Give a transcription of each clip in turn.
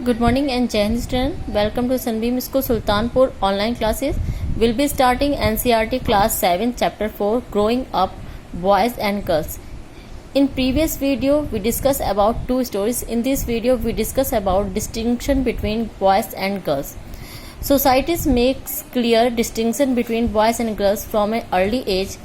Good morning and Jai Hind student. Welcome to Sunbeam School Sultanpur online classes. We'll be starting NCERT class 7 chapter 4 Growing Up Boys and Girls. In previous video we discussed about two stories. In this video we discuss about distinction between boys and girls. Societies makes clear distinction between boys and girls from an early age.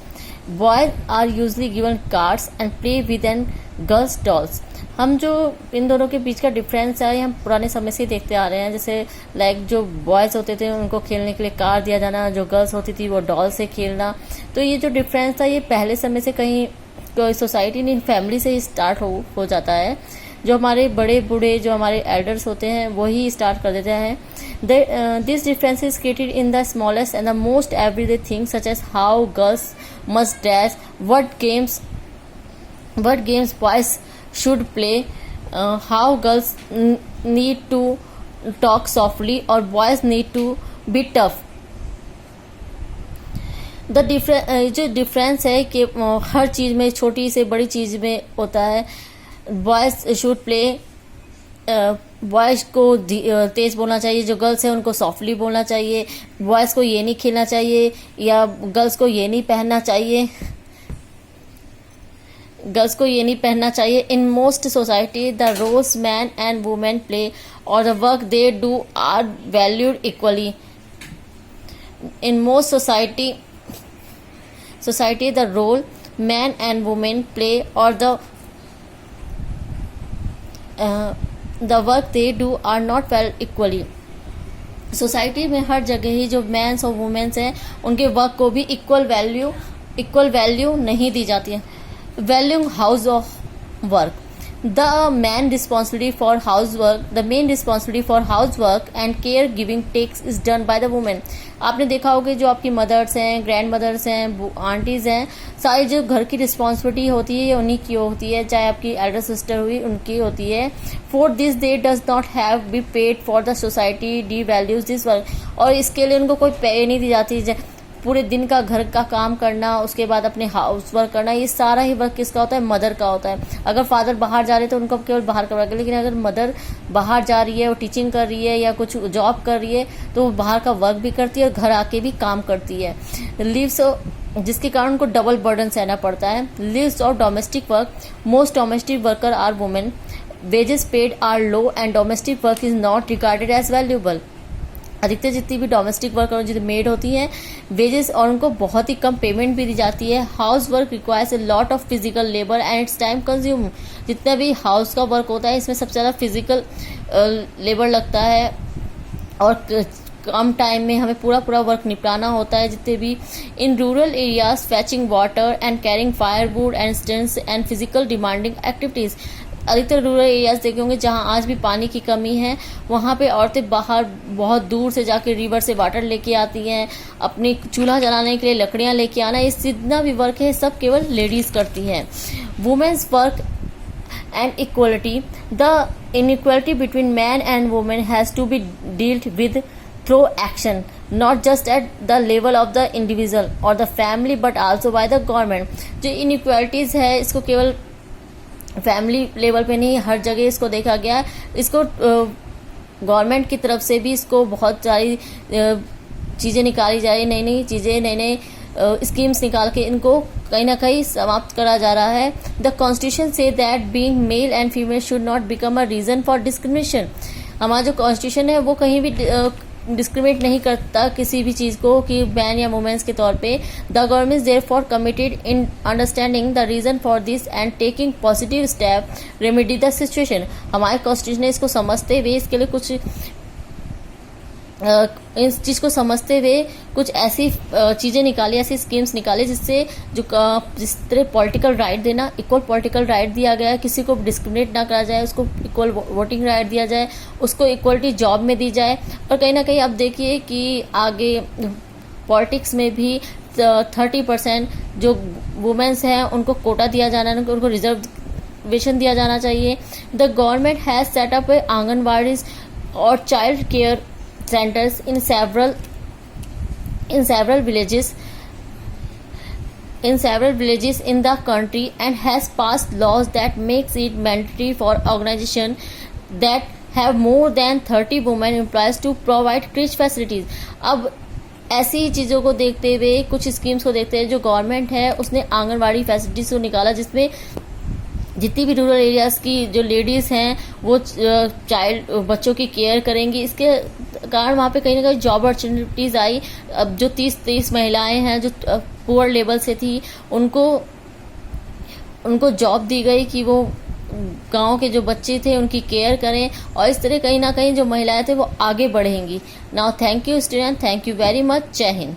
Boys are usually given cards and play with and girls dolls. हम जो इन दोनों के बीच का difference है हम पुराने समय से देखते आ रहे हैं. जैसे लाइक जो बॉयज़ होते थे उनको खेलने के लिए कार दिया जाना, जो गर्ल्स होती थी वो डॉल से खेलना. तो ये जो डिफरेंस था ये पहले समय से कहीं कोई सोसाइटी नहीं फैमिली से ही स्टार्ट हो जाता है. जो हमारे बड़े बूढ़े जो हमारे एल्डर्स होते हैं वही स्टार्ट कर देते हैं. This difference is created in the smallest and the most everyday things such as how girls must dress, what games boys should play, how girls need to talk softly or boys need to be tough. जो difference है कि हर चीज़ में छोटी से बड़ी चीज़ में होता है. बॉयज़ शुड प्ले, बॉयज़ को तेज़ बोलना चाहिए, जो गर्ल्स है उनको सॉफ्टली बोलना चाहिए. बॉयज़ को ये नहीं खेलना चाहिए या गर्ल्स को ये नहीं पहनना चाहिए, गर्ल्स को ये नहीं पहनना चाहिए. In most society the roles man and women play और the work they do are valued equally. In most society the role man and women play और the work they do are not well equally. Society में हर जगह ही जो men's और women's हैं उनके work को भी इक्वल वैल्यू नहीं दी जाती है. Valuing house of work. The main responsibility for housework and caregiving takes is done by the woman. आपने देखा होगा जो आपकी मदर्स हैं, ग्रैंड मदर्स हैं, आंटीज हैं, सारी जो घर की रिस्पॉन्सिबिलिटी होती है उन्हीं की होती है. चाहे आपकी एल्डर सिस्टर हुई उनकी होती है. For this they does not have be paid for the society D values this work. और इसके लिए उनको कोई पे नहीं दी जाती. पूरे दिन का घर का काम करना, उसके बाद अपने हाउस वर्क करना, ये सारा ही वर्क किसका होता है? मदर का होता है. अगर फादर बाहर जा रहे हैं तो उनको केवल बाहर का वर्क है, लेकिन अगर मदर बाहर जा रही है, वो टीचिंग कर रही है या कुछ जॉब कर रही है तो वो बाहर का वर्क भी करती है और घर आके भी काम करती है. लिव्स, जिसके कारण उनको डबल बर्डन सहना पड़ता है. लिव्स और domestic work. Most domestic worker are women. Wages paid are low and domestic work is not regarded as valuable. अधिकतर जितनी भी डोमेस्टिक वर्क और जितनी मेड होती हैं वेजेस और उनको बहुत ही कम पेमेंट भी दी जाती है. House work requires a lot of physical labour and it's time consume. जितना भी हाउस का वर्क होता है इसमें सबसे ज़्यादा फिजिकल लेबर लगता है और कम टाइम में हमें पूरा वर्क निपटाना होता है. जितने भी इन rural areas fetching water and carrying firewood and stains and physical demanding activities. अधिकतर रूरल एरियाज देखे होंगे जहाँ आज भी पानी की कमी है, वहाँ पे औरतें बाहर बहुत दूर से जाके रिवर से वाटर लेके आती हैं. अपनी चूल्हा जलाने के लिए लकड़ियाँ लेके आना, ये जितना भी वर्क है सब केवल लेडीज़ करती हैं. Women's work and equality. The inequality between man and women has to be dealt with through action, not just at the level of the individual or the family but also by the government. जो inequalities है इसको केवल family level पे नहीं हर जगह इसको देखा गया. इसको गवर्नमेंट की तरफ से भी इसको बहुत सारी चीज़ें निकाली जा रही, नई चीज़ें, नए स्कीम्स निकाल के इनको कहीं ना कहीं समाप्त करा जा रहा है. The constitution say that being male and female should not become a reason for discrimination. हमारा जो कॉन्स्टिट्यूशन है वो कहीं भी डिस्क्रिमिनेट नहीं करता किसी भी चीज़ को कि मैन या वुमेन्स के तौर पे. The government is therefore committed in understanding the reason for this and taking positive step remedy the situation. हमारे कॉन्स्टिट्यूशन ने इसको समझते हुए इसके लिए कुछ इस चीज़ को समझते हुए कुछ ऐसी चीज़ें निकाली, ऐसी स्कीम्स निकाली जिससे जिस तरह पॉलिटिकल राइट देना, इक्वल पॉलिटिकल राइट दिया गया है, किसी को डिस्क्रिमिनेट ना करा जाए, उसको इक्वल वोटिंग राइट दिया जाए, उसको इक्वलिटी जॉब में दी जाए. और कहीं ना कहीं आप देखिए कि आगे पॉलिटिक्स में भी 30% जो वुमेन्स हैं उनको कोटा दिया जाना, उनको रिजर्वेशन दिया जाना चाहिए. The government has set up anganwadis और child care centers in several villages in the country and has passed laws that makes it mandatory for organization that have more than 30 women employees to provide crèche facilities. अब ऐसी चीज़ों को देखते हुए, कुछ schemes को देखते हुए, जो गवर्नमेंट है उसने आंगनवाड़ी फैसिलिटीज़ को निकाला, जिसमें जितनी भी रूरल एरियाज़ की जो लेडीज़ हैं वो चाइल्ड बच्चों की केयर करेंगी. इसके कारण वहाँ पे कहीं ना कहीं जॉब अपॉर्चुनिटीज़ आई. अब जो 30 महिलाएं हैं जो पुअर लेवल से थी, उनको जॉब दी गई कि वो गांव के जो बच्चे थे उनकी केयर करें, और इस तरह कहीं ना कहीं जो महिलाएं थे वो आगे बढ़ेंगी. Now thank you student, thank you very much. जय हिंद.